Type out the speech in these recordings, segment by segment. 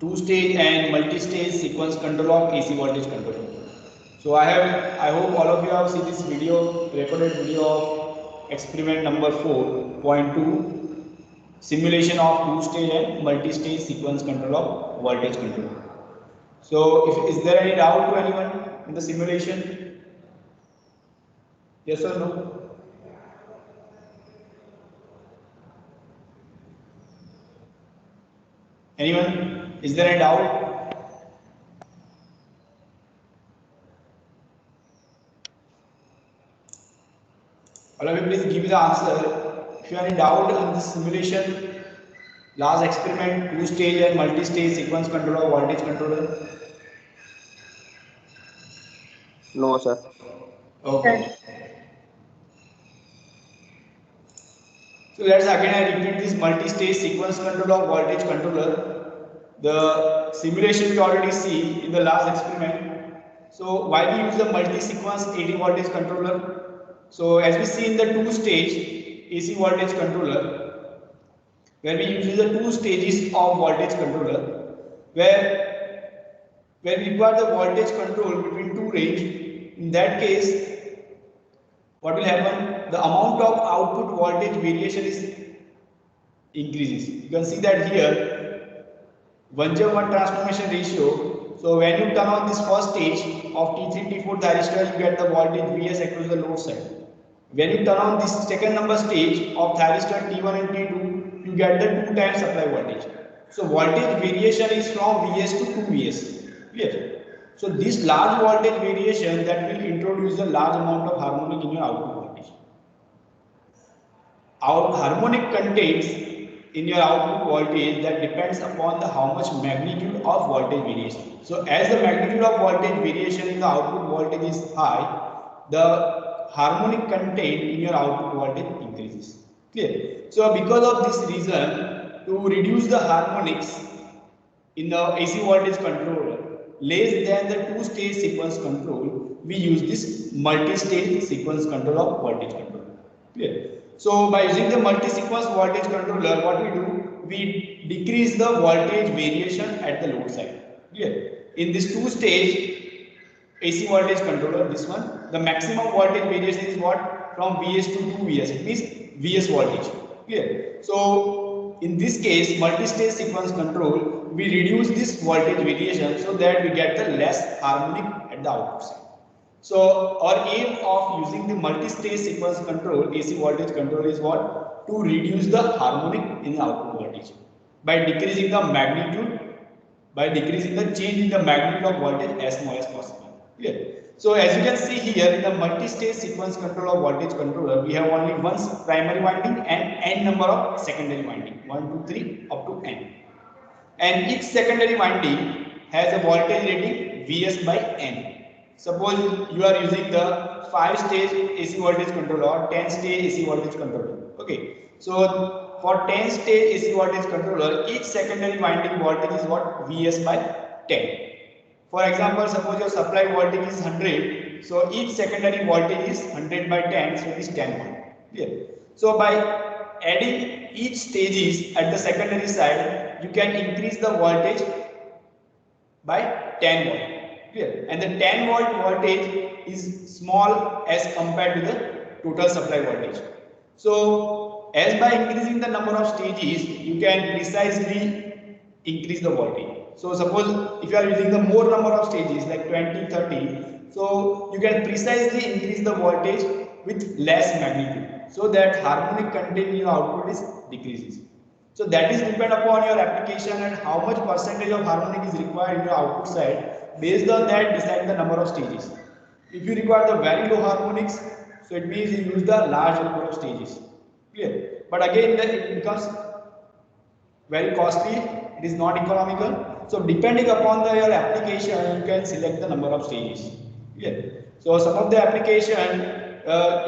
two-stage and multi-stage sequence control of AC voltage control. So I hope all of you have seen this video, recorded video of experiment number 4.2, simulation of two-stage and multi-stage sequence control of voltage control. So is there any doubt to anyone in the simulation? Yes or no? Anyone? Is there any doubt? All of you, please give me the answer. If you have any doubt in this simulation, last experiment, two-stage and multi-stage sequence controller, voltage controller. No, sir. Okay. So let's again I repeat this multi-stage sequence controller, voltage controller. The simulation we already see in the last experiment. So why we use the multi-sequence 80 voltage controller? So as we see in the two-stage AC voltage controller, where we use the two stages of voltage controller, where we require the voltage control between two range. In that case, what will happen? The amount of output voltage variation is increases. You can see that here 1:1 transformation ratio. So when you turn on this first stage of T3 T4 thyristor, you get the voltage Vs across the load side. When you turn on this second number stage of thyristor T1 and T2, you get the 2 times supply voltage. So voltage variation is from Vs to 2 Vs. Clear? So this large voltage variation that will introduce a large amount of harmonic in your output voltage. Our harmonic contains in your output voltage that depends upon the how much magnitude of voltage variation. So as the magnitude of voltage variation in the output voltage is high, the harmonic content in your output voltage increases. Clear? So because of this reason, to reduce the harmonics in the AC voltage controller less than the two-stage sequence control, we use this multi-stage sequence control of voltage control. Clear? So by using the multi-sequence voltage controller, what we do? We decrease the voltage variation at the load side. Clear? In this two-stage AC voltage controller, this one, the maximum voltage variation is what? From Vs to 2 Vs. It means Vs voltage. Clear? So in this case, multi-stage sequence control, we reduce this voltage variation so that we get the less harmonic at the output side. So our aim of using the multi-stage sequence control, AC voltage control, is what? To reduce the harmonic in the output voltage by decreasing the magnitude, by decreasing the change in the magnitude of voltage as small as possible. Clear? So as you can see here in the multi-stage sequence control of voltage controller, we have only one primary winding and n number of secondary winding, 1, 2, 3 up to n. And each secondary winding has a voltage rating Vs by n. Suppose you are using the 5-stage AC voltage controller or 10-stage AC voltage controller. Okay. So for 10-stage AC voltage controller, each secondary winding voltage is what? Vs by 10. For example, suppose your supply voltage is 100. So each secondary voltage is 100 by 10. So it is 10 volt. Clear? So by adding each stages at the secondary side, you can increase the voltage by 10 volt. Clear? And the 10 volt voltage is small as compared to the total supply voltage. So as by increasing the number of stages, you can precisely increase the voltage. So suppose if you are using the more number of stages like 20, 30, so you can precisely increase the voltage with less magnitude so that harmonic content in your output is decreases. So that is depend upon your application and how much percentage of harmonic is required in your output side. Based on that, decide the number of stages. If you require the very low harmonics, so it means you use the large number of stages. Clear? But again, then it becomes very costly. It is not economical. So depending upon your application, you can select the number of stages. Clear? So some of the application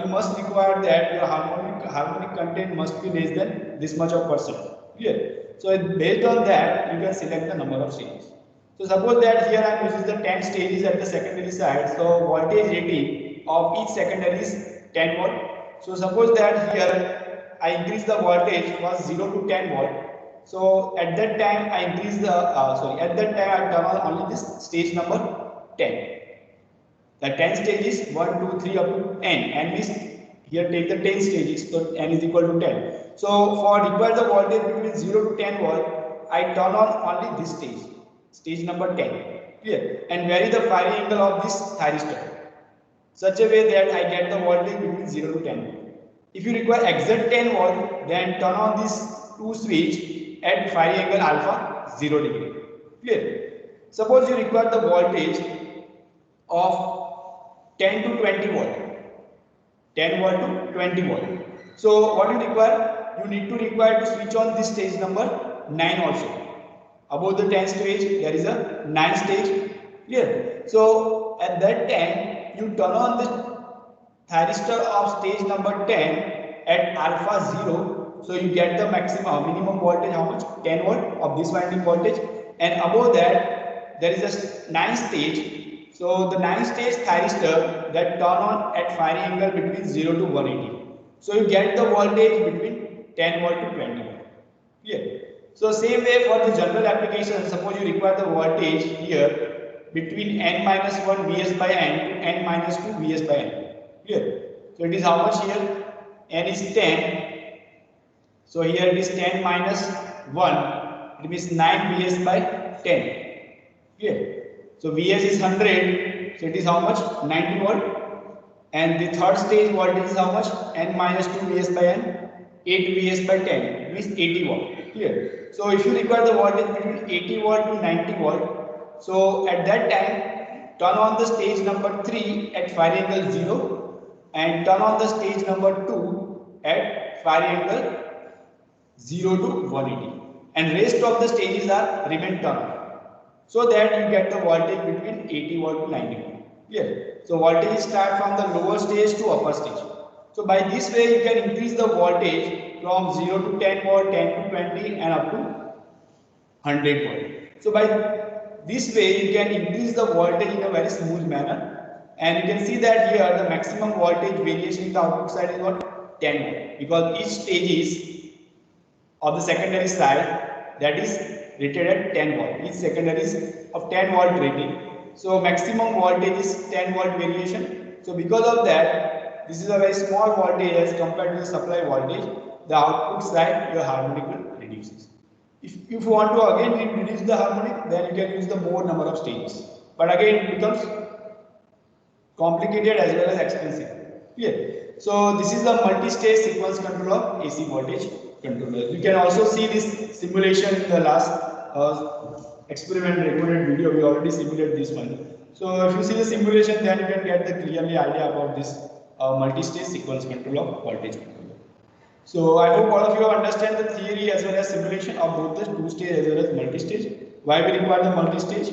you must require that your harmonic content must be less than this much of percent. Clear? So based on that, you can select the number of stages. So suppose that here I am using the 10 stages at the secondary side. So voltage rating of each secondary is 10 volt. So suppose that here I increase the voltage from 0 to 10 volt. So at that time I increase the at that time I turn on only this stage number 10. The 10 stages 1, 2, 3 up to n. N means here take the 10 stages, so n is equal to 10. So for require the voltage between 0 to 10 volt, I turn on only this stage number 10. Clear? And vary the firing angle of this thyristor such a way that I get the voltage between 0 to 10. If you require exact 10 volt, then turn on this 2 switch at firing angle alpha 0 degree. Clear? Suppose you require the voltage of 10 to 20 volt, 10 volt to 20 volt. So what you require? You need to require to switch on this stage number 9 also. Above the 10 stage, there is a 9 stage. Clear? So at that time, you turn on the thyristor of stage number 10 at alpha 0. So you get the minimum voltage, how much? 10 volt of this winding voltage. And above that, there is a 9 stage. So the 9 stage thyristor that turn on at firing angle between 0 to 180. So you get the voltage between 10 volt to 20 volt. Clear? So same way for the general application, suppose you require the voltage here between n minus 1 Vs by n to n minus 2 Vs by n. Clear? So it is how much here? N is 10. So here it is 10 minus 1. It means 9 Vs by 10. Clear? So Vs is 100. So it is how much? 90 volt. And the third stage voltage is how much? N minus 2 Vs by n. 8 Vs by 10. It means 80 volt. Clear? So if you require the voltage between 80 volt to 90 volt, so at that time, turn on the stage number 3 at firing angle 0 and turn on the stage number 2 at firing angle 0 to 180. And rest of the stages are remain turned so that you get the voltage between 80 volt to 90 volt. Clear? So voltage start from the lower stage to upper stage. So by this way you can increase the voltage from 0 to 10 volt, 10 to 20 and up to 100 volt. So by this way you can increase the voltage in a very smooth manner, and you can see that here the maximum voltage variation in the output side is what? 10 volt, because each stage is of the secondary side that is rated at 10 volt. Each secondary is of 10 volt rating. So maximum voltage is 10 volt variation. So because of that, this is a very small voltage as compared to the supply voltage. The output side your harmonic will reduces. If you want to again reduce the harmonic, then you can use the more number of stages. But again it becomes complicated as well as expensive. Clear? So this is the multi-stage sequence control of AC voltage controller. You can also see this simulation in the last experiment recorded video. We already simulated this one. So if you see the simulation, then you can get the clearly idea about this multi-stage sequence control of voltage controller. So I hope all of you understand the theory as well as simulation of both the two-stage as well as multi-stage. Why we require the multi-stage?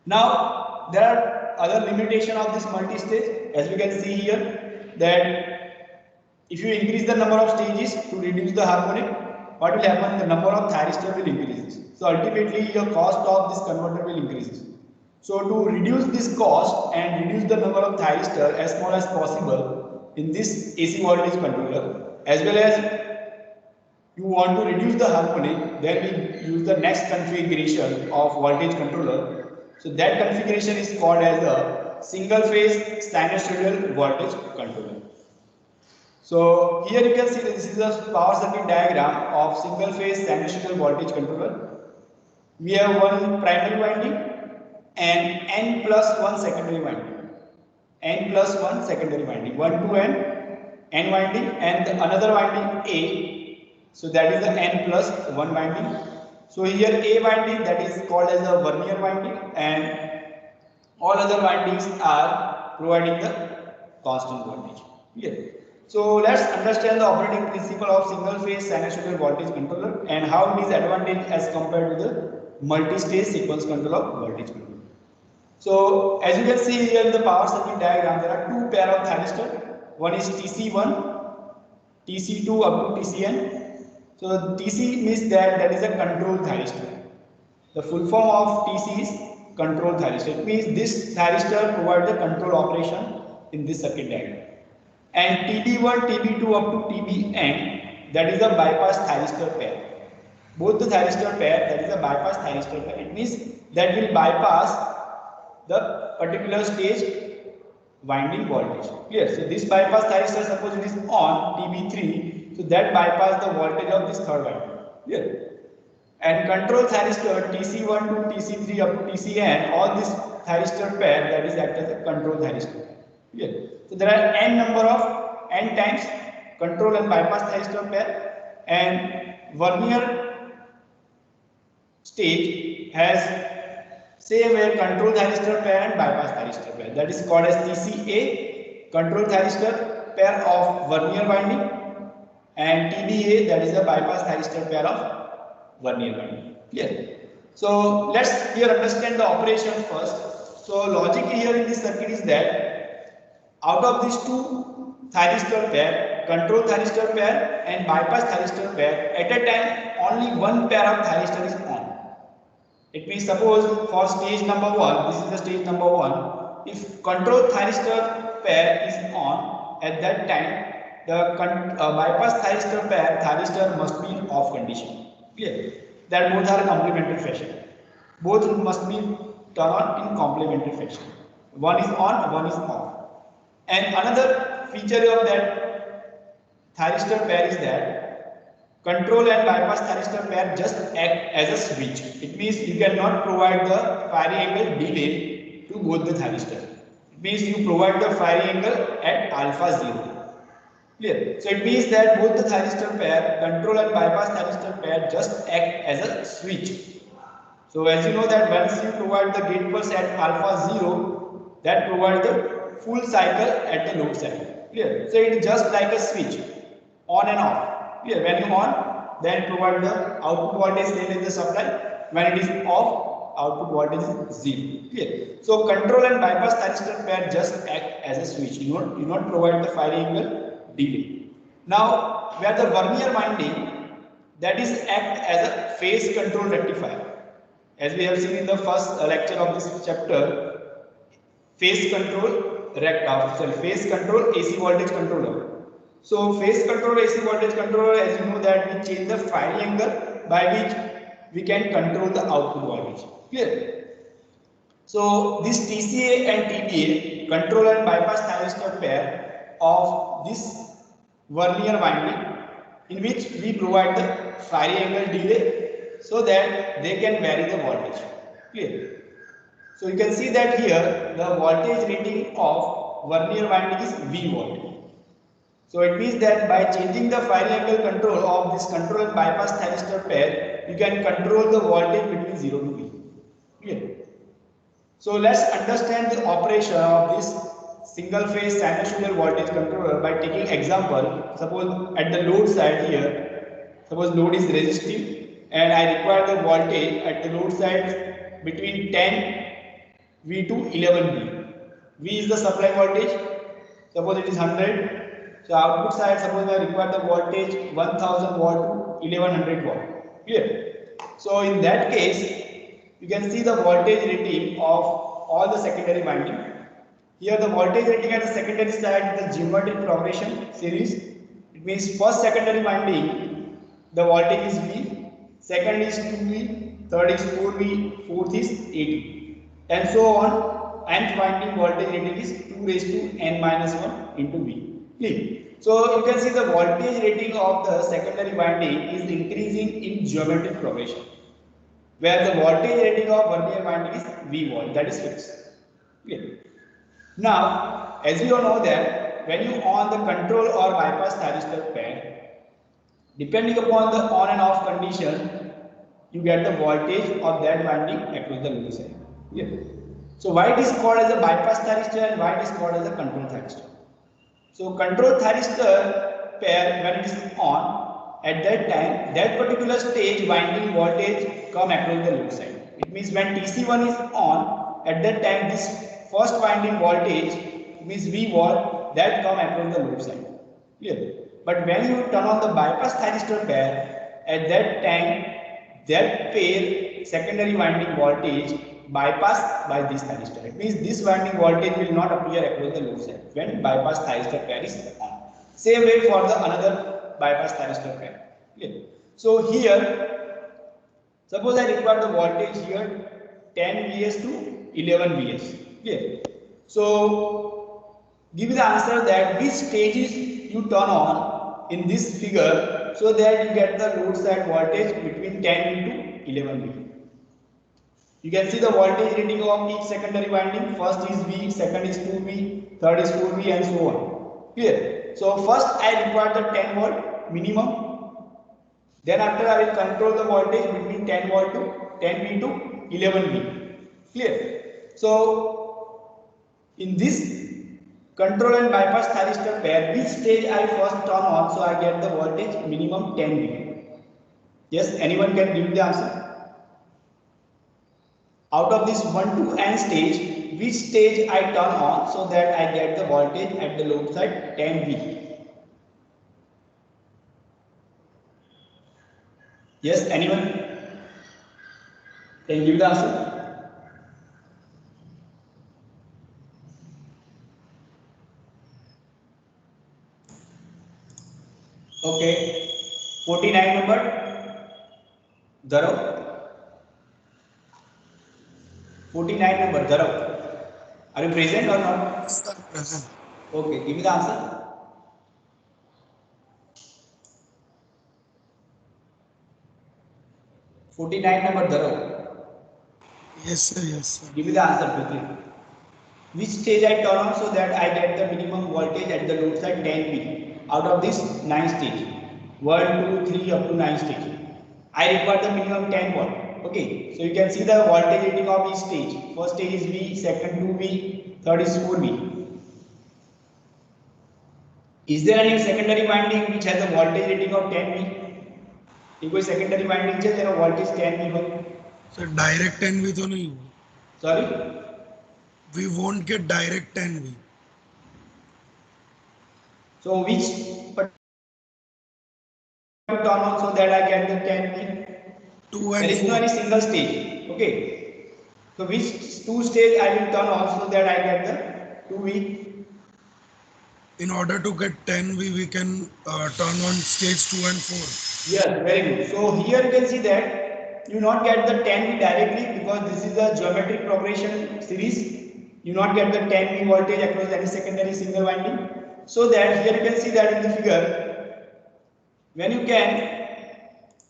Now there are other limitations of this multi-stage. As we can see here, that if you increase the number of stages to reduce the harmonic, what will happen? The number of thyristor will increase. So ultimately your cost of this converter will increase. So to reduce this cost and reduce the number of thyristor as small as possible in this AC voltage controller, as well as you want to reduce the harmonic, then we use the next configuration of voltage controller. So that configuration is called as a single phase sinusoidal voltage controller. So here you can see that this is a power circuit diagram of single phase sinusoidal voltage controller. We have one primary winding and n plus 1 secondary winding. N plus 1 secondary winding. 1 to n winding, and another winding A. So that is the n plus 1 winding. So here A winding, that is called as the vernier winding, and all other windings are providing the constant voltage. Clear? So let's understand the operating principle of single phase sinusoidal voltage controller and how it is advantage as compared to the multi-stage sequence control of voltage controller. So as you can see here in the power circuit diagram, there are two pair of thyristor. One is TC1, TC2 up to TCN. So TC means that is a control thyristor. The full form of TC is control thyristor. It means this thyristor provides the control operation in this circuit diagram. And TB1, TB2 up to TBN, that is a bypass thyristor pair. both the thyristor pair, that is a bypass thyristor pair. It means that will bypass the particular stage winding voltage. Clear? So this bypass thyristor, suppose it is on TB3, so that bypass the voltage of this third winding. Clear? And control thyristor TC1 to TC3 up to TCN, all this thyristor pair, that is act as a control thyristor. Clear? So there are n times control and bypass thyristor pair, and vernier stage has same way control thyristor pair and bypass thyristor pair, that is called as TCA, control thyristor pair of vernier winding, and TBA, that is the bypass thyristor pair of vernier winding. Clear? So let's here understand the operation first. So logic here in this circuit is that out of these two thyristor pair, control thyristor pair and bypass thyristor pair, at a time only one pair of thyristor is on. It means suppose for stage number 1, this is the stage number 1, if control thyristor pair is on, at that time the bypass thyristor pair thyristor must be in off condition. Clear? That both are complementary fashion. Both must be turned on in complementary fashion. One is on, one is off. And another feature of that thyristor pair is that control and bypass thyristor pair just act as a switch. It means you cannot provide the firing angle delay to both the thyristor. It means you provide the firing angle at alpha 0. Clear? So it means that both the thyristor pair, control and bypass thyristor pair, just act as a switch. So as you know that once you provide the gate pulse at alpha 0, that provides the full cycle at the load side. Clear? So it is just like a switch, on and off. Clear? When you on, then provide the output voltage same in the supply. When it is off, output voltage is 0. Clear? So control and bypass thyristor pair just act as a switch. You not provide the firing angle delay. Now, where the vernier winding, that is act as a phase control rectifier. As we have seen in the first lecture of this chapter, phase control phase control AC voltage controller. So phase control AC voltage controller, as you know that we change the firing angle by which we can control the output voltage. Clear? So this TCA and TBA, control and bypass thyristor pair of this vernier winding, in which we provide the firing angle delay so that they can vary the voltage. Clear? So you can see that here the voltage rating of vernier winding is V volt. So it means that by changing the firing angle control of this control and bypass thyristor pair, you can control the voltage between 0 to V. Clear? So let's understand the operation of this single phase sinusoidal voltage controller by taking example. Suppose at the load side here, suppose load is resistive and I require the voltage at the load side between 10 V to 11 V. V is the supply voltage. Suppose it is 100. So output side, suppose I require the voltage 1000 watt to 1100 watt. Clear? So in that case, you can see the voltage rating of all the secondary winding. Here the voltage rating at the secondary side is the geometric progression series. It means first secondary winding, the voltage is V, second is 2V, third is 4V, fourth is 8V, and so on. Nth winding voltage rating is 2 raised to n minus 1 into V. Clear? So you can see the voltage rating of the secondary winding is increasing in geometric progression, where the voltage rating of vernier winding is V volt, that is fixed. Clear? Now, as we all know that when you on the control or bypass thyristor pair, depending upon the on and off condition, you get the voltage of that winding across the load side. Clear? So why it is called as a bypass thyristor and why it is called as a control thyristor? So control thyristor pair, when it is on, at that time, that particular stage winding voltage come across the load side. It means when TC1 is on, at that time this first winding voltage means V volt that come across the load side. Clear? But when you turn on the bypass thyristor pair, at that time that pair secondary winding voltage bypassed by this thyristor. It means this winding voltage will not appear across the load side when bypass thyristor pair is on. Same way for the another bypass thyristor pair. Clear? So here Suppose I require the voltage here 10 Vs to 11 Vs. Clear? So give me the answer that which stages you turn on in this figure so that you get the load side voltage between 10 to 11 V. You can see the voltage rating of each secondary winding. First is V, second is 2V, third is 4V and so on. Clear? So first I require the 10 volt minimum. Then after I will control the voltage between 10 volt to 10V to 11V. Clear? So in this control and bypass thyristor pair, which stage I first turn on so I get the voltage minimum 10V? Yes, anyone can give the answer? Out of this 1 to n stage, which stage I turn on so that I get the voltage at the load side 10V? Yes, anyone can give the answer? Okay, 49 number, Dharav. 49 number, Dharav. Are you present or not? Sir, present. Okay, give me the answer. 49 number, Dharav. Yes, sir. Yes, sir. Give me the answer quickly. Which stage I turn on so that I get the minimum voltage at the load side 10V out of this 9 stage? 1, 2, 3 up to 9 stage. I require the minimum 10 volt. Okay, so you can see the voltage rating of each stage. First stage is V, second 2V, third is 4V. Is there any secondary winding which has a voltage rating of 10V? if कोई secondary winding है तेरा voltage 10V हो? Sir, direct 10V तो नहीं होगा. Sorry? We won't get direct 10V. So which to turn on so that I get the 10V? 2 There and is no 4. any single stage. Okay. So which two stage I will turn on so that I get the 2V? In order to get 10V, we can turn on stage 2 and 4. Yes, very good. So here you can see that you not get the 10V directly because this is a geometric progression series. You not get the 10V voltage across any secondary single winding. So that here you can see that in the figure, when you can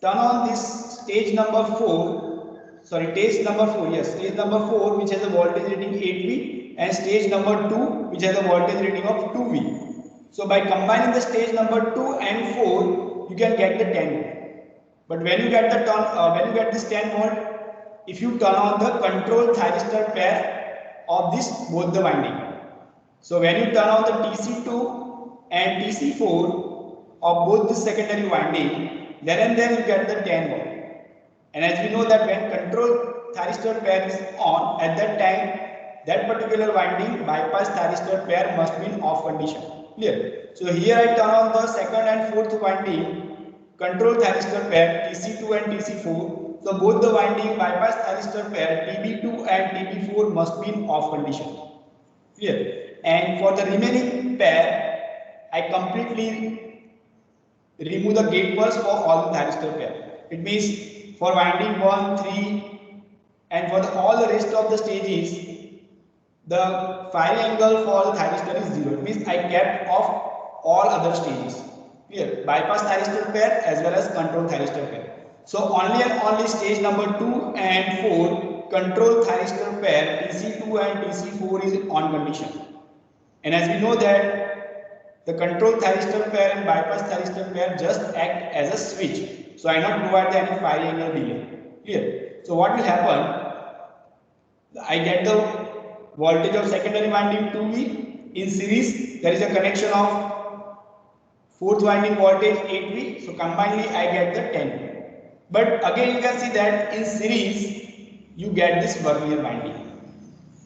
turn on this stage number 4, sorry, stage number 4, yes, stage number 4 which has a voltage rating 8V and stage number 2 which has a voltage rating of 2V. So by combining the stage number 2 and 4, you can get the 10 volt. But when you get this 10 volt, if you turn on the control thyristor pair of this both the winding. So when you turn on the TC2 and TC4 of both the secondary winding, then and then you get the 10 volt. And as we know that when control thyristor pair is on, at that time that particular winding bypass thyristor pair must be in off condition. Clear? So here I turn on the second and fourth winding control thyristor pair TC2 and TC4. So both the winding bypass thyristor pair TB2 and TB4 must be in off condition. Clear? And for the remaining pair, I completely remove the gate pulse for all the thyristor pair. It means for winding 1, 3 and for all the rest of the stages, the firing angle for the thyristor is 0. It means I kept off all other stages. Clear? Bypass thyristor pair as well as control thyristor pair. So only and only stage number 2 and 4 control thyristor pair TC2 and TC4 is on condition. And as we know that the control thyristor pair and bypass thyristor pair just act as a switch. So I not provide any firing angle delay. Clear? So what will happen? I get the voltage of secondary winding 2V. In series, there is a connection of fourth winding voltage 8V. So combinedly, I get the 10V. But again, you can see that in series, you get this vernier winding.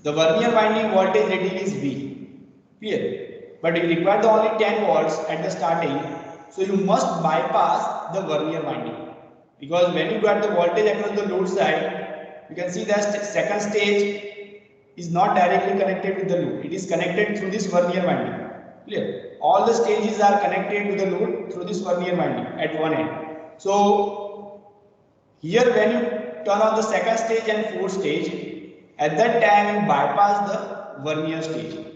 The vernier winding voltage rating is V. Clear? But you require the only 10 volts at the starting. So you must bypass the vernier winding. Because when you got the voltage across the load side, you can see that second stage is not directly connected with the load. It is connected through this vernier winding. Clear? All the stages are connected to the load through this vernier winding at one end. So here when you turn on the second stage and fourth stage, at that time you bypass the vernier stage.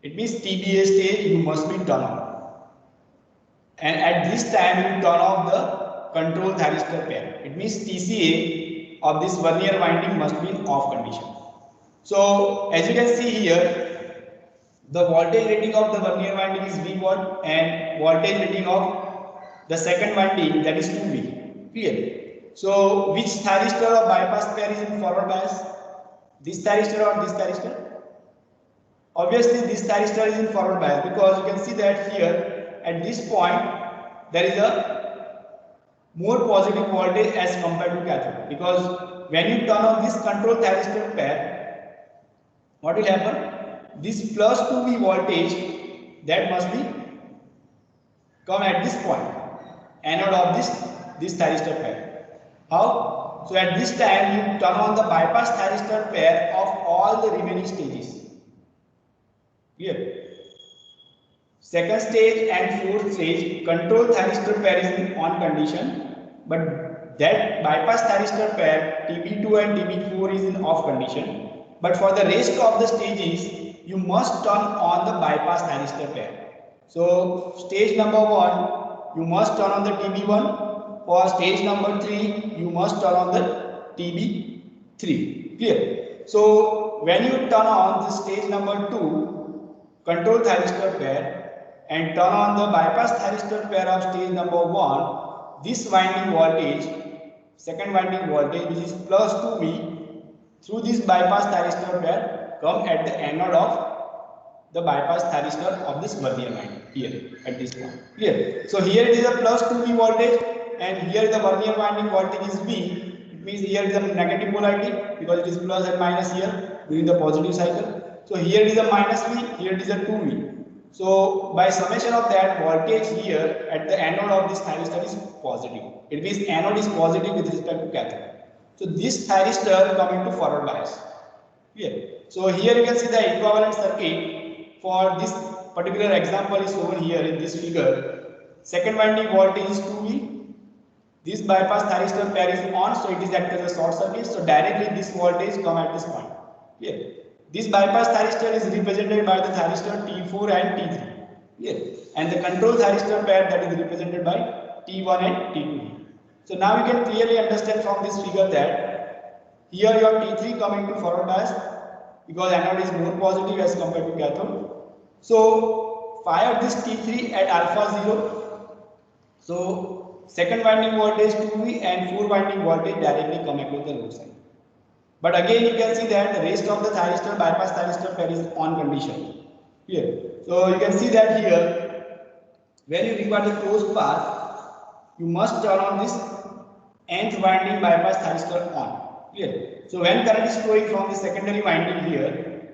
It means TBA stage you must be turned on. And at this time you turn off the control thyristor pair. It means TCA of this vernier winding must be in off condition. So as you can see here, the voltage rating of the vernier winding is V1 and voltage rating of the second winding, that is 2V. Clear? So which thyristor or bypass pair is in forward bias? This thyristor or this thyristor? Obviously this thyristor is in forward bias, because you can see that here at this point there is a more positive voltage as compared to cathode, because when you turn on this control thyristor pair, what will happen? This plus 2V voltage that must be come at this point, anode of this thyristor pair. How? So at this time you turn on the bypass thyristor pair of all the remaining stages. Clear? Second stage and fourth stage control thyristor pair is in on condition, but that bypass thyristor pair TB2 and TB4 is in off condition. But for the rest of the stages, you must turn on the bypass thyristor pair. So stage number 1, you must turn on the TB1. For stage number 3, you must turn on the TB3. Clear? So when you turn on the stage number 2, control thyristor pair, and turn on the bypass thyristor pair of stage number 1, this winding voltage, second winding voltage, which is plus 2V, through this bypass thyristor pair come at the anode of the bypass thyristor of this vernier winding here at this point. Clear? So here it is a plus 2V voltage, and here the vernier winding voltage is V. It means here is a negative polarity, because it is plus and minus here during the positive cycle. So here it is a minus V, here it is a 2V. So by summation of that, voltage here at the anode of this thyristor is positive. It means anode is positive with respect to cathode. So this thyristor come into forward bias. Clear? So here you can see the equivalent circuit for this particular example is shown here in this figure. Second winding voltage is 2V. This bypass thyristor pair is on, so it is acted as a short circuit. So directly this voltage come at this point. Clear? This bypass thyristor is represented by the thyristor T4 and T3. Clear? And the control thyristor pair that is represented by T1 and T2. So now you can clearly understand from this figure that here your T3 come into forward bias, because anode is more positive as compared to cathode. So fire this T3 at alpha 0. So second winding voltage 2V and 4 winding voltage directly come across the load side. But again you can see that the rest of the thyristor bypass thyristor pair is on condition. Here. So you can see that here when you require the closed path, you must turn on this nth winding bypass thyristor on. Clear? So when current is flowing from the secondary winding here,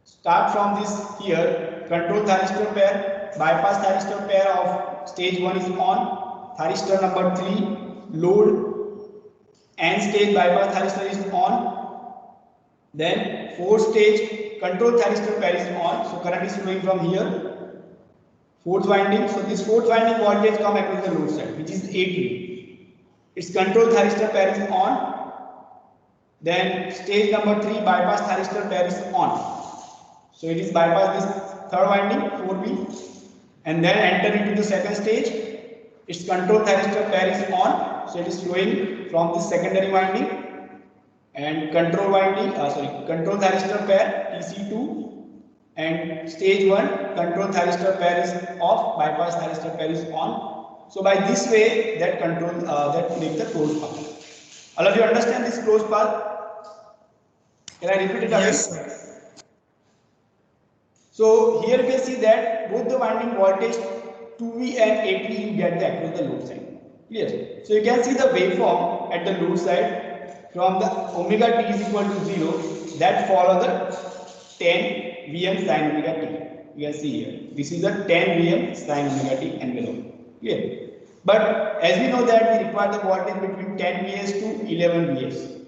start from this here, control thyristor pair, bypass thyristor pair of stage 1 is on, thyristor number 3, load, n stage bypass thyristor is on, then fourth stage control thyristor pair is on, so current is flowing from here, fourth winding, so this fourth winding voltage come across the load side, which is 8V. Its control thyristor pair is on, then stage number 3 bypass thyristor pair is on. So it is bypass this third winding 4V, and then enter into the second stage. Its control thyristor pair is on, so it is flowing from the secondary winding, and control thyristor pair TC2, and stage 1 control thyristor pair is off, bypass thyristor pair is on. So by this way that control that make the closed path. All of you understand this closed path? Can I repeat it again? Yes, sir. So here you can see that both the winding voltage 2V and 8V you get the across the load side. Clear? So you can see the waveform at the load side from the omega t is equal to 0 that follow the 10 Vm sin omega t. You can see here. This is the 10 Vm sin omega t envelope. Clear? But as we know that we require the voltage between 10 Vs to 11 Vs.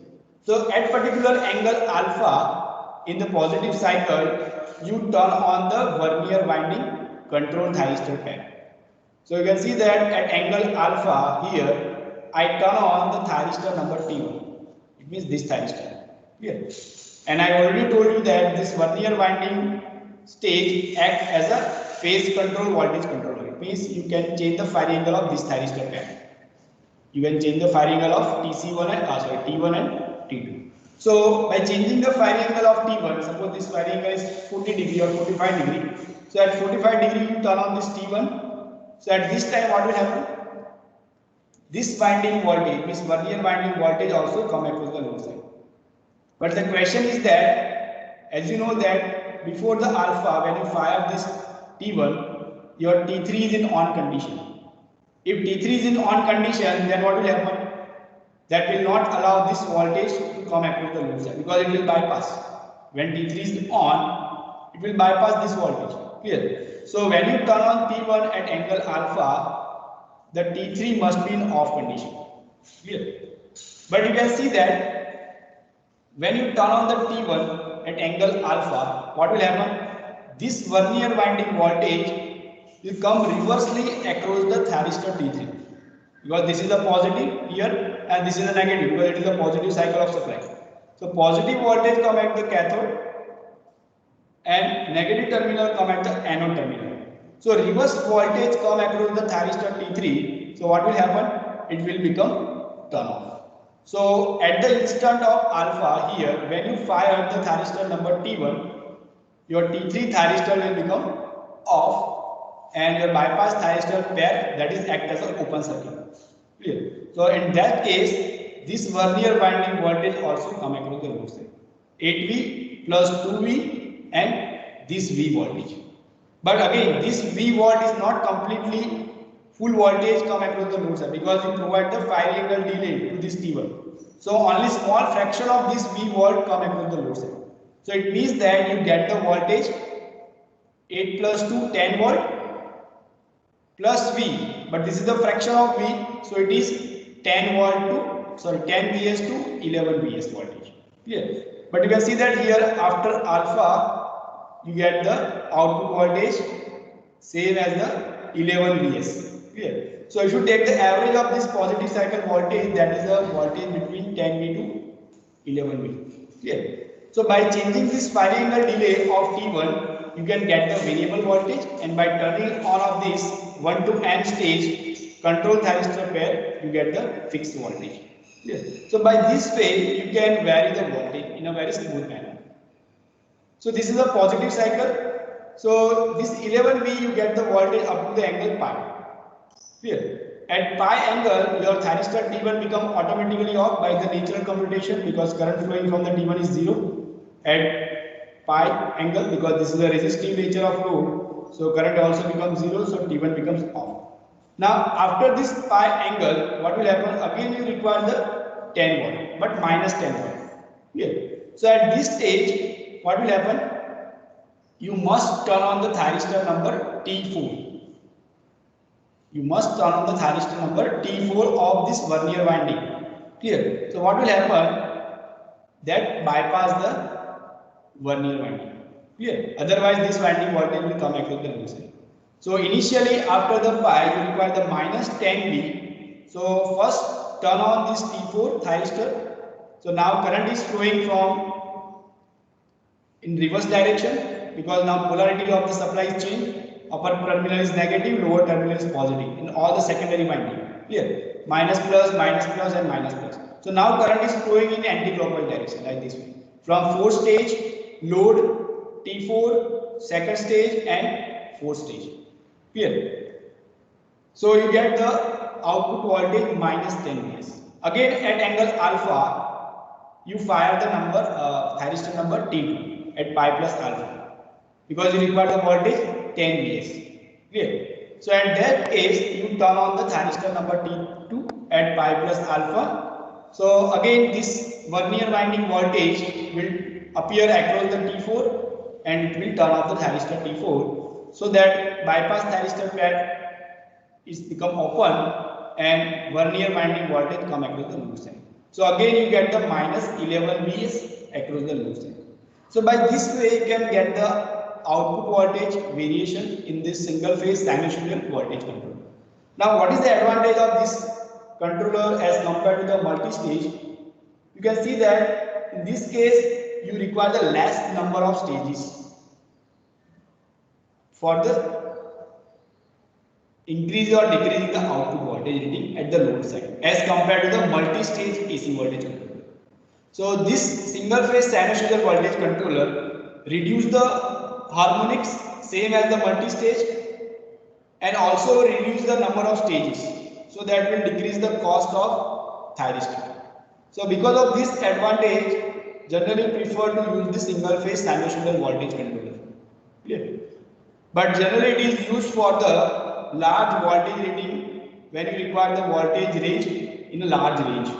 So at particular angle alpha in the positive cycle, you turn on the vernier winding control thyristor pair. So you can see that at angle alpha here, I turn on the thyristor number T1. It means this thyristor. Clear? And I already told you that this vernier winding stage acts as a phase control voltage controller. It means you can change the firing angle of this thyristor pair. You can change the firing angle of TC1 and T1 and T2. So by changing the firing angle of T1, suppose this firing angle is 40 degree or 45 degree. So at 45 degree you turn on this T1. So at this time what will happen? This winding voltage, this vernier winding voltage also come across the load side. But the question is that, as you know that before the alpha, when you fire this T1, your T3 is in on condition. If T3 is in on condition, then what will happen? That will not allow this voltage to come across the load side because it will bypass. When T3 is on, it will bypass this voltage. Clear? So when you turn on T1 at angle alpha, the T3 must be in off condition. Clear? But you can see that when you turn on the T1 at angle alpha, what will happen? This vernier winding voltage will come reversely across the thyristor T3. Because this is a positive here and this is a negative because it is a positive cycle of supply. So positive voltage come at the cathode and negative terminal come at the anode terminal. So reverse voltage come across the thyristor T3. So what will happen? It will become turn off. So at the instant of alpha here, when you fire the thyristor number T1, your T3 thyristor will become off and your bypass thyristor pair, that is act as an open circuit. Clear? So in that case, this vernier winding voltage also come across the load side. 8V plus 2V and this V voltage. But again, this V volt is not completely full voltage come across the load side because you provide the firing angle delay to this T1. So only small fraction of this V volt come across the load side. So it means that you get the voltage 8 plus 2 10 volt plus V, but this is the fraction of V, so it is 10 Vs to 11 Vs voltage. Clear? But you can see that here after alpha you get the output voltage same as the 11 Vs. Clear? So if you take the average of this positive cycle voltage, that is the voltage between 10V to 11V. Clear? So by changing this firing angle delay of T1, you can get the variable voltage, and by turning on of this 1 to n stage control thyristor pair, you get the fixed voltage. Clear? So by this way, you can vary the voltage in a very smooth manner. So this is a positive cycle. So this 11V, you get the voltage up to the angle pi. Clear? At pi angle, your thyristor T1 become automatically off by the natural computation because current flowing from the T1 is 0 at pi angle because this is the resistive nature of load. So current also becomes 0, so T1 becomes off. Now after this pi angle, what will happen? Again you require the 10 volt, but minus 10 volt. Clear? So at this stage, what will happen? You must turn on the thyristor number T4. You must turn on the thyristor number T4 of this vernier winding. Clear? So what will happen? That bypass the vernier winding. Clear? Otherwise this winding voltage will come across the load side. So initially after the pi you require the minus 10V. So first turn on this T4 thyristor. So now current is flowing from in reverse direction because now polarity of the supply is changed. Upper terminal is negative, lower terminal is positive in all the secondary winding. Clear? Minus plus and minus plus. So now current is flowing in anti-clockwise direction like this way. From 4 stage, load, T4, second stage and 4th stage. Clear? So you get the output voltage minus 10 Vs. Again at angle alpha, you fire the number thyristor number T2 at pi plus alpha because you require the voltage 10 Vs. Clear? So at that case, you turn on the thyristor number T2 at pi plus alpha. So again, this vernier winding voltage will appear across the T4 and it will turn off the thyristor T4 so that bypass thyristor pair is become open and vernier winding voltage come across the load side. So again, you get the minus 11 Vs across the load side. So by this way, you can get the output voltage variation in this single phase sinusoidal voltage control. Now what is the advantage of this controller as compared to the multi-stage, you can see that in this case you require the less number of stages for the increase or decrease in the output voltage reading at the load side as compared to the multi-stage AC voltage controller. So this single phase sinusoidal voltage controller reduce the harmonics same as the multi-stage and also reduce the number of stages, so that will decrease the cost of thyristor. So because of this advantage, generally prefer to use the single phase sinusoidal voltage controller. Clear? But generally it is used for the large voltage reading when you require the voltage range in a large range.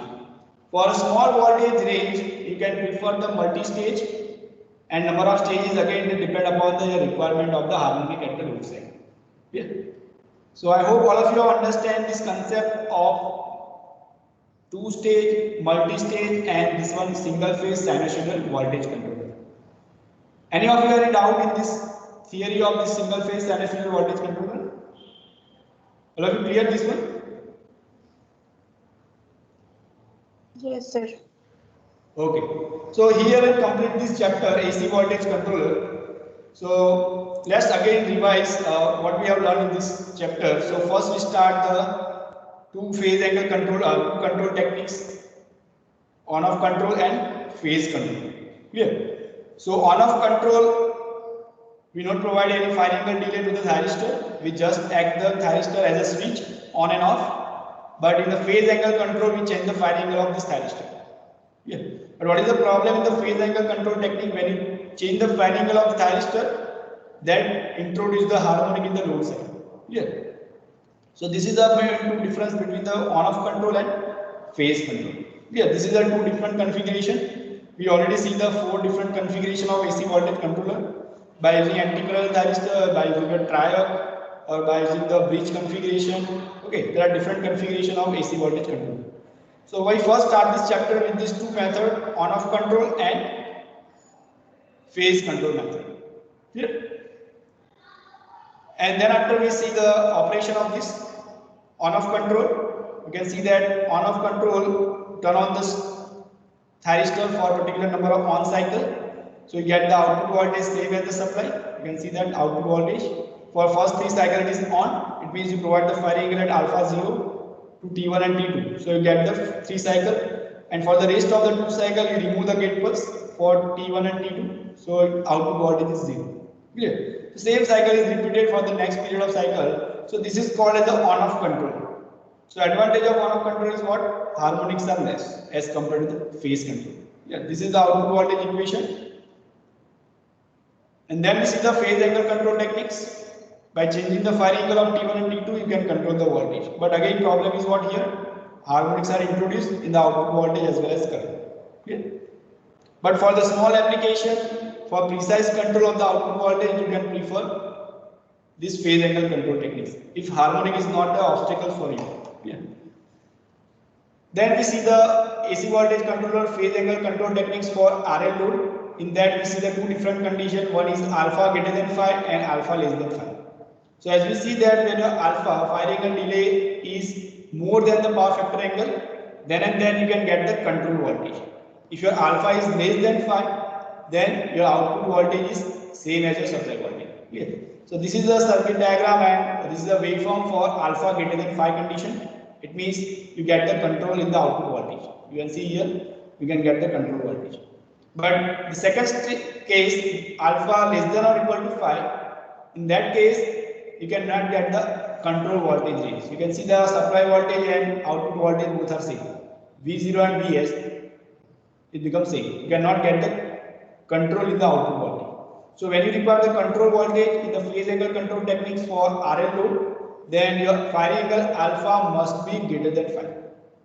For a small voltage range, you can prefer the multi-stage, and number of stages again will depend upon the requirement of the harmonic at the load side. Yeah. So I hope all of you understand this concept of two-stage, multi-stage, and this one single-phase sinusoidal voltage controller. Any of you have any doubt in this theory of this single-phase sinusoidal voltage controller? All of you clear this one? Yes, sir. Okay. So here we complete this chapter AC voltage controller. So let's again revise what we have learned in this chapter. So first we start the two phase angle control techniques, on off control and phase control. Clear? So on off control, we not provide any firing delay to the thyristor. We just act the thyristor as a switch on and off. But in the phase angle control, we change the firing angle of this thyristor. Yeah. But what is the problem with the phase angle control technique? When you change the firing angle of the thyristor, that introduce the harmonic in the load side. Yeah. So this is the main difference between the on-off control and phase control. Yeah, this is the two different configuration. We already see the four different configuration of AC voltage controller by using anti-parallel thyristor, by using a triarc, or by using the bridge configuration. Okay, there are different configuration of AC voltage controller. So we first start this chapter with these two methods, on-off control and phase control method. Clear? And then after we see the operation of this on-off control, you can see that on-off control turn on this thyristor for a particular number of on cycle. So you get the output voltage same as the supply. You can see that output voltage for first 3 cycle it is on. It means you provide the firing angle at alpha 0 to T1 and T2. So you get the 3 cycle, and for the rest of the 2 cycle you remove the gate pulse for T1 and T2. So output voltage is 0. Clear? The same cycle is repeated for the next period of cycle. So this is called as the on-off control. So advantage of on-off control is what? Harmonics are less as compared to the phase control. Yeah, this is the output voltage equation. And then we see the phase angle control techniques. By changing the firing angle of T1 and T2, you can control the voltage. But again, problem is what here? Harmonics are introduced in the output voltage as well as current. Okay? But for the small application, for precise control of the output voltage, you can prefer this phase angle control techniques, if harmonic is not an obstacle for you. Yeah. Then we see the AC voltage controller phase angle control techniques for RL load. In that we see the two different conditions. One is alpha greater than 5 and alpha less than 5. So as we see that when your alpha firing angle delay is more than the power factor angle, then and then you can get the control voltage. If your alpha is less than 5, then your output voltage is same as your supply voltage. Clear? So this is the circuit diagram and this is the waveform for alpha greater than 5 condition. It means you get the control in the output voltage. You can see here, you can get the control voltage. But the second case, alpha less than or equal to 5, in that case, you cannot get the control voltage range. You can see the supply voltage and output voltage both are same. V0 and Vs, it becomes same. You cannot get the control in the output voltage. So when you require the control voltage in the phase angle control techniques for RL load, then your firing angle alpha must be greater than 5.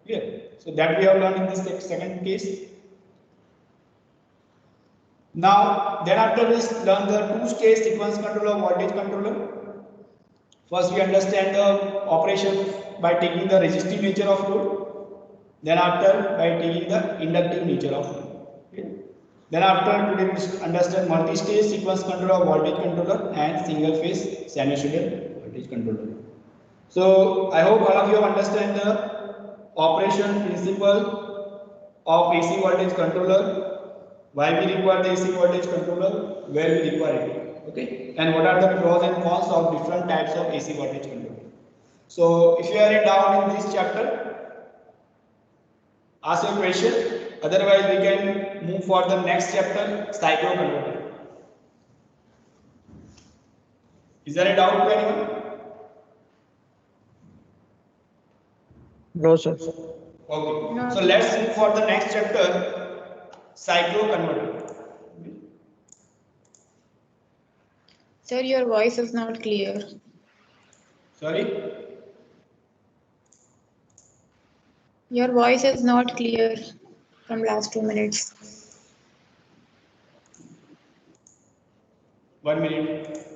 Clear? So that we have learned in this second case. Now, then after this, learn the two-stage sequence controller, voltage controller. First, we understand the operation by taking the resistive nature of load. Then after, by taking the inductive nature of load. Okay. Then after, today we understand multi-stage sequence controller, voltage controller, and single-phase sinusoidal voltage controller. So I hope all of you understand the operation principle of AC voltage controller, why we require the AC voltage controller, where we require it, okay, and what are the pros and cons of different types of AC voltage controller. So if you are in doubt in this chapter, ask your question, otherwise we can move for the next chapter, cyclo converter. Is there a doubt to anyone? No, sir. Okay, No. so let's move for the next chapter, cyclo converter. Sir, your voice is not clear. Sorry? Your voice is not clear from last 2 minutes. 1 minute.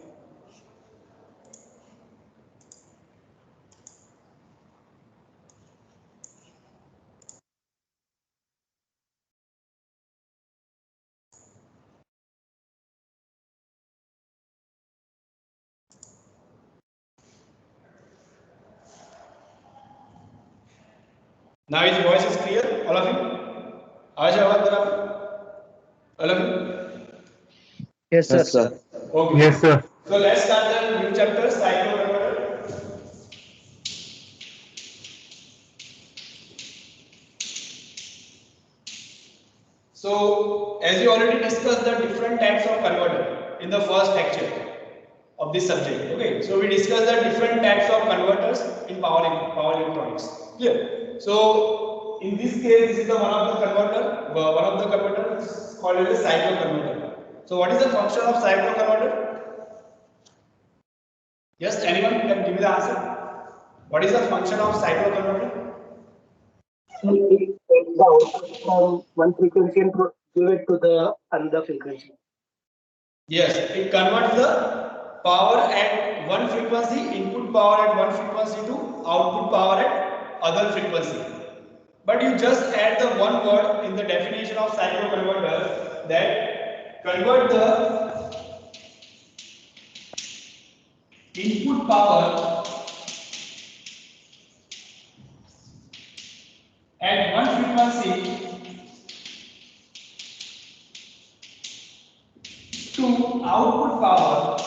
Now his voice is clear, all of you? Aaj awaaz barabar? All of you? Yes, sir. Yes, sir. Okay. Yes, sir. So let's start the new chapter, cyclo converter. So as we already discussed the different types of converter in the first lecture of this subject. Okay. So we discussed the different types of converters in power electronics. Clear? So in this case, this is the one of the converter is called as a cyclo converter. So what is the function of cyclo converter? Yes, anyone can give me the answer. What is the function of cyclo converter? Take the output from one frequency and give it to the another frequency. Yes, it converts the power at one frequency, input power at one frequency to output power at other frequency. But you just add the one word in the definition of cyclo converter, that convert the input power at one frequency to output power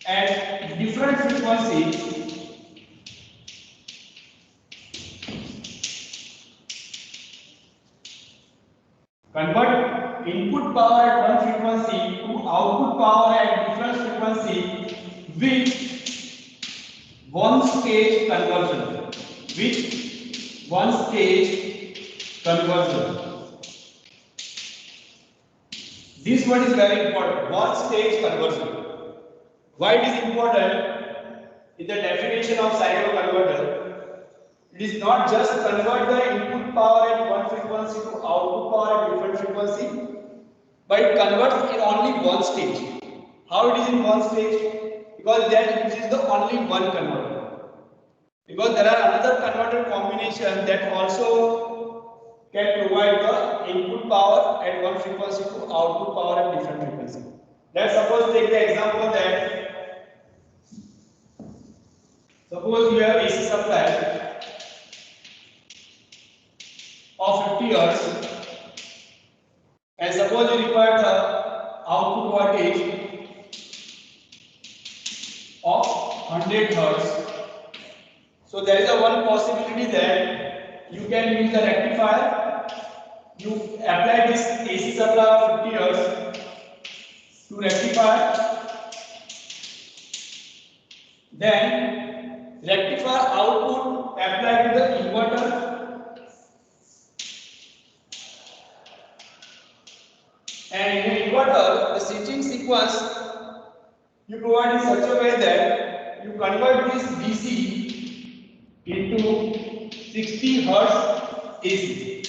at different frequency convert input power at one frequency to output power at different frequency with one stage conversion. With one stage conversion. This one is very important. One stage conversion. Why it is important? In the definition of cyclo converter, it is not just convert the input power at one frequency to output power at different frequency, but it converts in only one stage. How it is in one stage? Because that uses the only one converter. Because there are another converter combination that also can provide the input power at one frequency to output power at different frequency. Let's suppose take the example that suppose you have AC supply of 50 Hz and suppose you require the output voltage of 100 Hz. So there is a one possibility that you can use the rectifier. You apply this AC supply of 50 Hz to rectifier. Then rectifier output apply to the inverter. And in the inverter, the switching sequence you provide in such a way that you convert this DC into 60 Hz AC.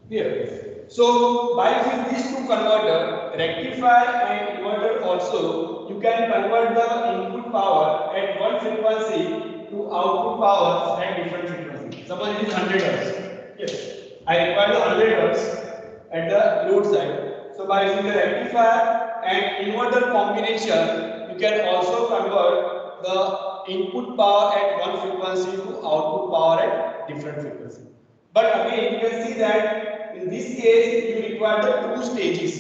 Here. So by using these two converters, rectifier and inverter also, you can convert the input power at one frequency to output power at different frequency. Suppose it is 100 Hz. Yes. I require the 100 Hz at the load side. So by using the rectifier and inverter combination, you can also convert the input power at one frequency to output power at different frequency. But again, you can see that in this case you require the two stages.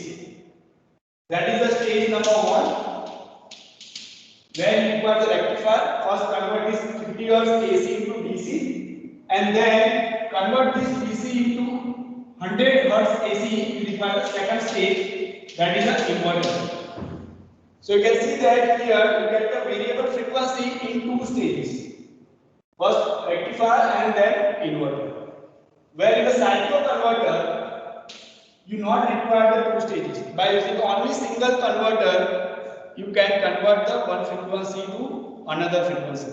That is the stage number 1, where you require the rectifier. First convert this 50 Hz AC into DC, and then convert this DC into 100 Hz AC. You require the second stage, that is the inverter. So you can see that here you get the variable frequency in two stages. First rectifier and then inverter. Where in the cycloconverter, you not require the two stages. By using only single converter, you can convert the one frequency to another frequency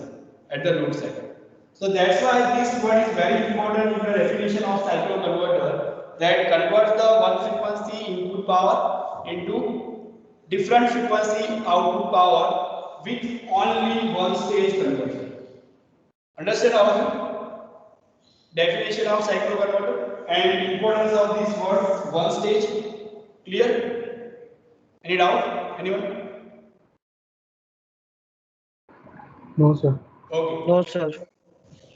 at the load side. So that's why this word is very important in the definition of cycloconverter, that converts the one frequency input power into different frequency output power with only one stage conversion. Understand our definition of cycloconverter and importance of this word one stage? Clear? Any doubt? Anyone? No, sir. Okay. No, sir.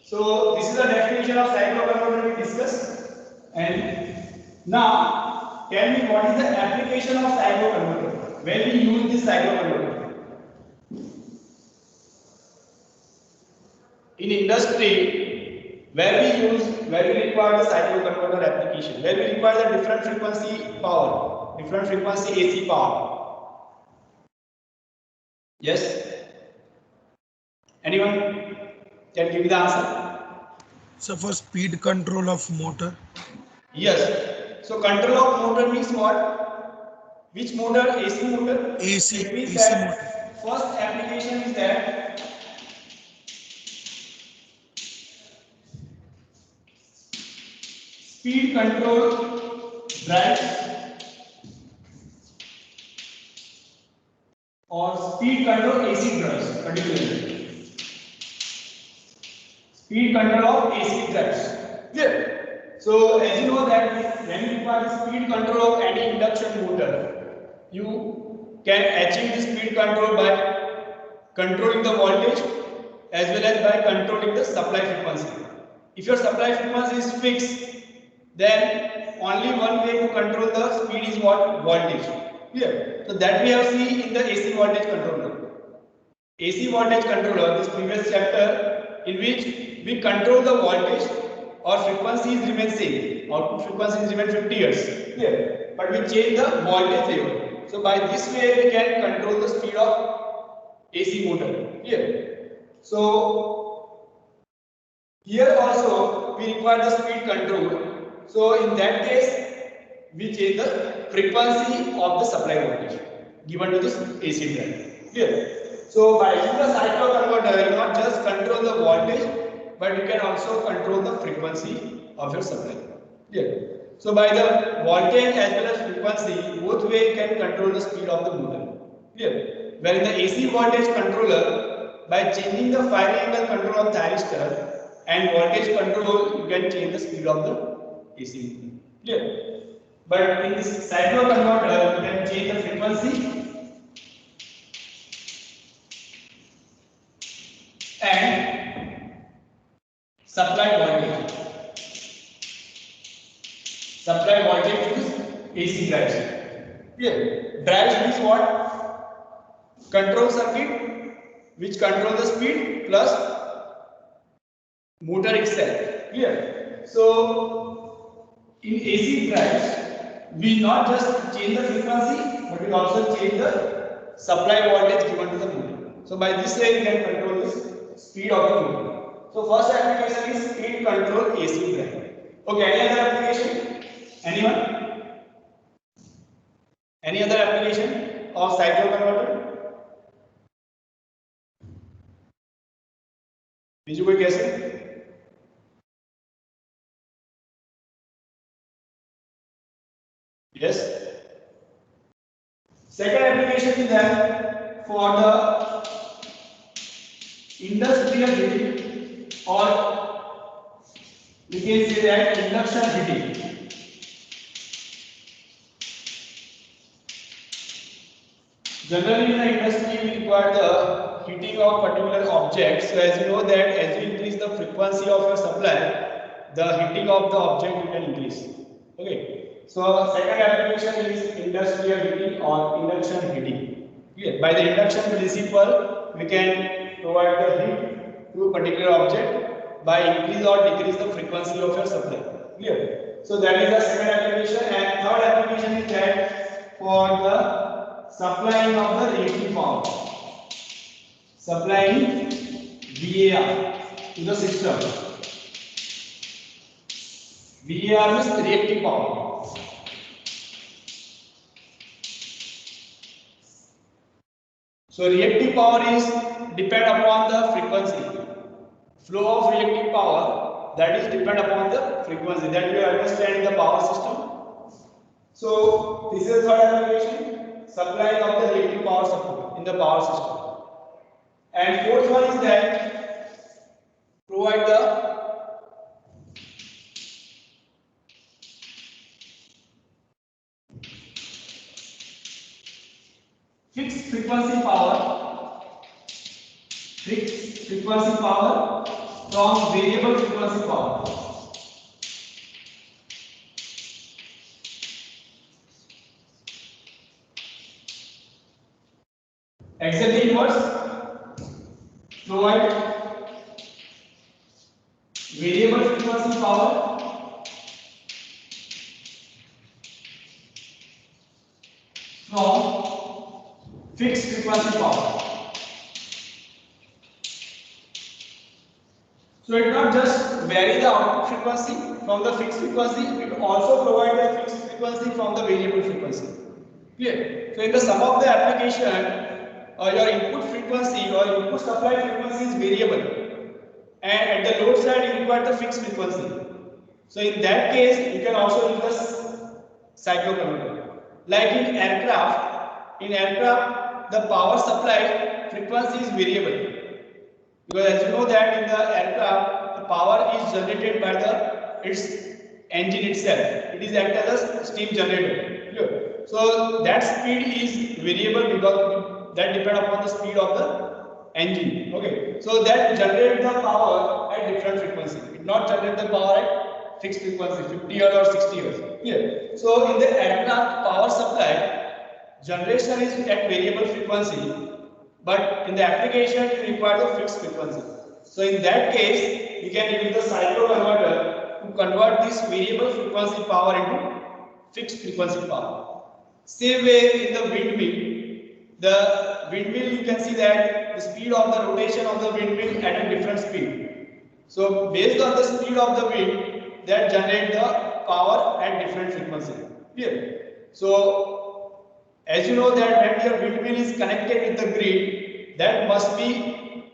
So this is the definition of cycloconverter we discussed. And now tell me what is the application of cycloconverter? When we use this cycloconverter? In industry, where we require the cycloconverter application, where we require the different frequency power, different frequency AC power. Yes? Anyone can give me the answer? So for speed control of motor. Yes. So control of motor means what? Which motor? AC motor? AC, It means AC that motor. first application is that speed control drives or speed control AC drives particularly. Speed control of AC drives. Clear? So as you know that when you require the speed control of any induction motor, you can achieve the speed control by controlling the voltage as well as by controlling the supply frequency. If your supply frequency is fixed, then only one way to control the speed is what? Voltage. Clear? So that we have seen in the AC voltage controller. AC voltage controller, this previous chapter, in which we control the voltage or frequencies remain same. Output frequencies remain 50 Hz. Clear? But we change the voltage level. So by this way we can control the speed of AC motor. Clear? So here also we require the speed control. So in that case we change the frequency of the supply voltage given to this AC drive. Clear? So by using the cycloconverter, you not just control the voltage, but you can also control the frequency of your supply. Clear? So by the voltage as well as frequency, both way you can control the speed of the motor. Clear? Where in the AC voltage controller, by changing the firing angle control of thyristor and voltage control, you can change the speed of the AC motor. Clear? But in this cycloconverter, you can change the frequency and supply voltage. Supply voltage to AC drives. Clear? Drives means what? Control circuit which control the speed plus motor itself. Clear? So in AC drives, we not just change the frequency, but we also change the supply voltage given to the motor. So by this way, we can control the speed of the motor. So first application is speed control AC drive. Okay, any other application? Anyone? Any other application of cycloconverter? Biju कोई कैसे? Yes. Second application is that for the industrial heating, or we can say that induction heating. Generally in the industry we require the heating of particular object. So as you know that as you increase the frequency of your supply, the heating of the object will increase. Okay. So second application is industrial heating or induction heating. Clear? By the induction principle, we can provide the heat to a particular object by increase or decrease the frequency of your supply. Clear? So that is the second application, and third application is that for the supplying of the reactive power, supplying VAR to the system. VAR means reactive power. So reactive power is depend upon the frequency. Flow of reactive power, that is depend upon the frequency, that you understand in the power system. So this is third application, supplying of the reactive power supply in the power system. And fourth one is that provide the fixed frequency power from variable frequency power. Exactly inverse, provide variable frequency power from fixed frequency power. So it not just vary the output frequency from the fixed frequency, it also provide the fixed frequency from the variable frequency. Clear? So in the sum of the application, your input frequency or input supply frequency is variable, and at the load side you require the fixed frequency. So in that case, you can also use the cycloconverter. Like in aircraft, the power supply frequency is variable. Because as you know that in the aircraft, the power is generated by its engine itself. It is act as a steam generator. Clear? So that speed is variable because that depends upon the speed of the engine. Okay. So that generates the power at different frequency. It not generate the power at fixed frequency, 50 Hz or 60 Hz. Clear? So in the aircraft power supply, generation is at variable frequency. But in the application, you require the fixed frequency. So in that case, you can use the cycloconverter to convert this variable frequency power into fixed frequency power. Same way in the windmill you can see that the speed of the rotation of the windmill at a different speed. So based on the speed of the wind, that generate the power at different frequency. Clear? So as you know that when your windmill is connected with the grid, that must be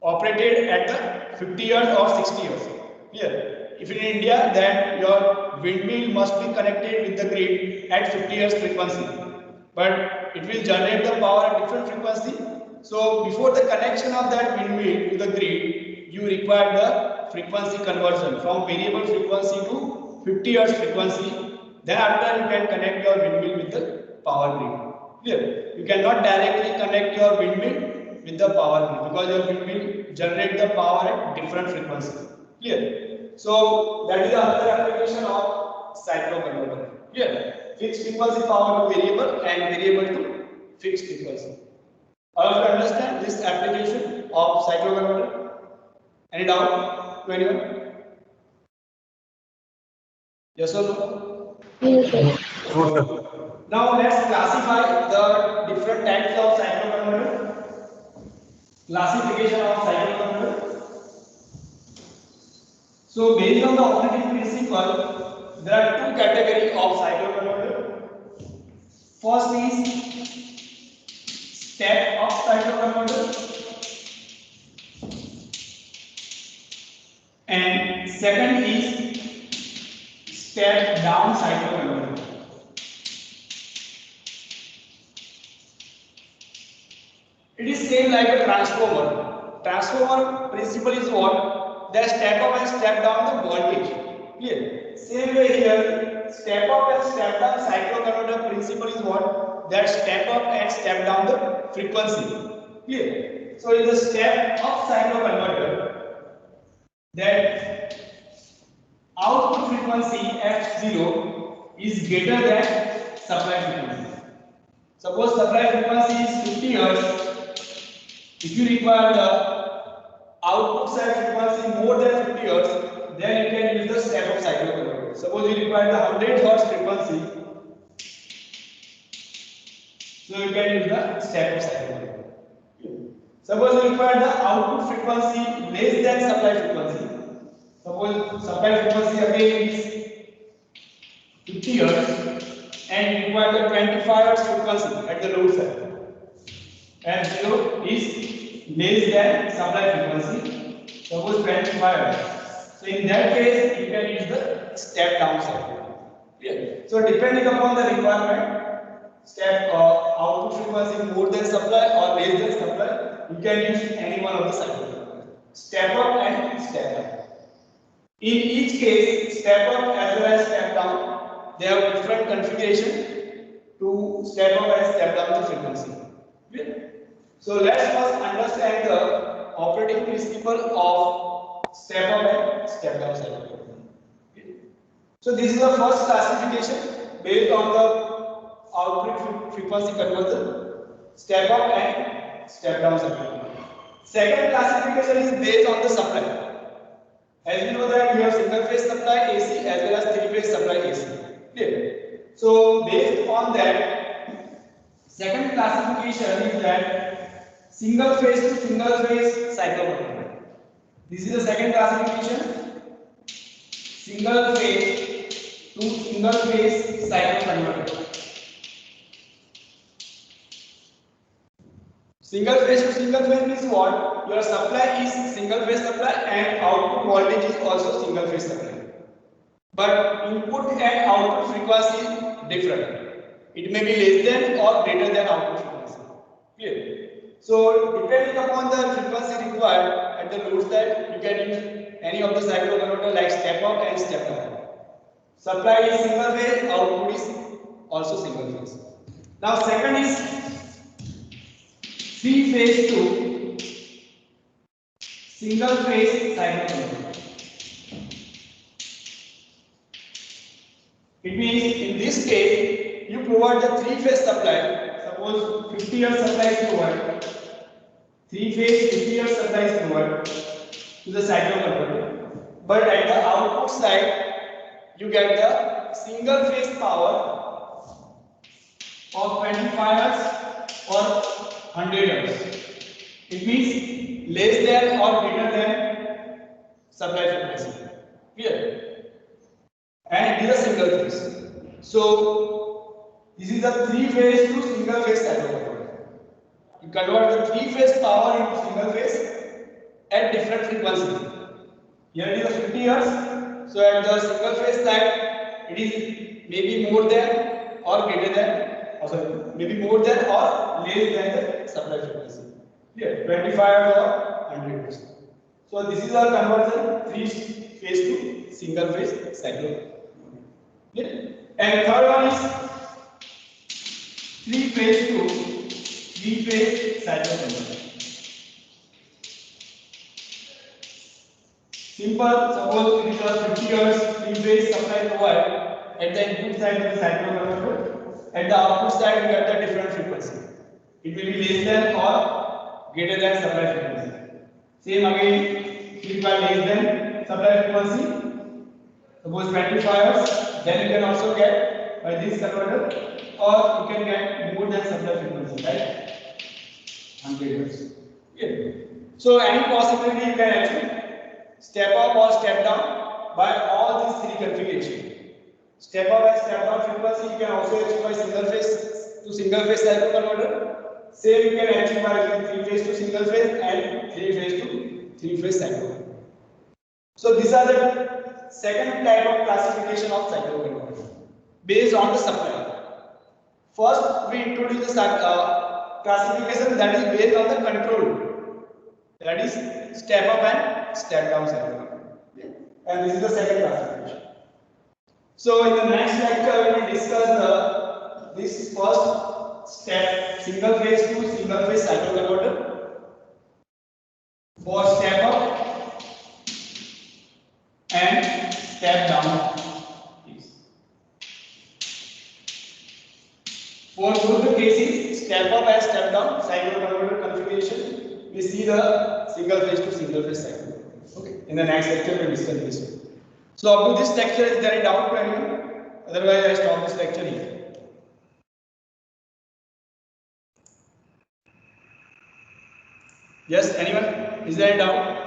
operated at the 50 Hz or 60 Hz. Clear? If in India, then your windmill must be connected with the grid at 50 Hz frequency, but it will generate the power at different frequency. So before the connection of that windmill to the grid, you require the frequency conversion from variable frequency to 50 Hz frequency. Then after you can connect your windmill with the power grid. Clear? You cannot directly connect your windmill with the power grid because your windmill generate the power at different frequency. Clear? So that is another application of cycloconverter. Clear? Fixed frequency power to variable and variable to fixed frequency. All of you understand this application of cycloconverter? Any doubt to anyone? Yes or no? Yes, sir. Now let's classify the different types of cycloconverter. Classification of cycloconverter. So based on the operating principle, there are two categories of cycloconverter. First is step-up cycloconverter, and second is step-down cycloconverter. It is same like a transformer. Transformer principle is what? They step up and step down the voltage. Clear? Same way here, step up and step down cycloconverter principle is what? They step up and step down the frequency. Clear? So in the step of cycloconverter, that output frequency f0 is greater than supply frequency. Suppose supply frequency is 50 Hz. If you require the output side frequency more than 50 Hz, then you can use the step of cycloconverter. Suppose you require the 100 Hz frequency, so you can use the step of cycloconverter. Suppose you require the output frequency less than supply frequency. Suppose supply frequency again is 50 Hz and you require the 25 Hz frequency at the load side. F0 is less than supply frequency. Suppose 25 Hz. So in that case, you can use the step down cycle. Clear? So depending upon the requirement, step output frequency more than supply or less than supply, you can use any one of the cycles. Step up and step down. In each case, step up as well as step down, they have different configuration to step up and step down the frequency. Clear? So let's first understand the operating principle of step up and step down cycle. So this is the first classification based on the output frequency conversion, step up and step down cycle. Second classification is based on the supply. As you know that we have single phase supply AC as well as three phase supply AC. Clear? So based on that, second classification is that single phase to single phase cycloconverter. This is the second classification. Single phase to single phase cycloconverter. Single phase to single phase means what? Your supply is single phase supply and output voltage is also single phase supply. But input and output frequency is different. It may be less than or greater than output frequency. Clear? So depending upon the frequency required at the load side, you can use any of the cycloconverter like step up and step down. Supply is single phase, output is also single phase. Now second is three phase to single phase cycloconverter. It means in this case you provide the three phase supply. Suppose 50 Hz supply is provided. Three phase 50 Hz supply is provided to the cycloconverter. But at the output side you get the single phase power of 25 Hz or 100 Hz. It means less than or greater than supply frequency. Clear? And it is a single phase. So this is a three phase to single phase cycloconverter. You convert the three phase power into single phase at different frequency. Here it is a 50 Hz. So at the single phase side, it is maybe more than or greater than, maybe more than or less than the supply frequency. Here 25 or 100 Hz. So this is our conversion three phase to single phase cycloconverter. And third one is three phase to three phase cycloconverter. Simple, suppose it is a 50 Hz three phase supply provided at the input side of the cycloconverter. At the output side, you get the different frequency. It will be less than or greater than supply frequency. Same again, if you require less than supply frequency, suppose 25 Hz, then you can also get by this converter, or you can get more than supply frequency, right? 100 Hz. Yeah. So any possibility you can achieve step up or step down by all these three configurations. Step up and step down frequency you can also achieve by single phase to single phase cycloconverter. Same you can achieve by three phase to single phase and three phase to three phase cycloconverter. So these are the second type of classification of cycloconverter based on the supply. First we introduce the classification that is based on the control, that is step up and step down cycloconverter. And this is the second classification. So in the next lecture we will discuss this first step, single phase to single phase cycloconverter. for step up and step down keys. For both the cases, step up and step down cycle converter configuration, we see the single phase to single phase cycle. Okay. In the next lecture, we will discuss this. So up to this lecture, is there any doubt to anyone? Otherwise, I stop this lecture here. Yes, anyone? Is there any doubt?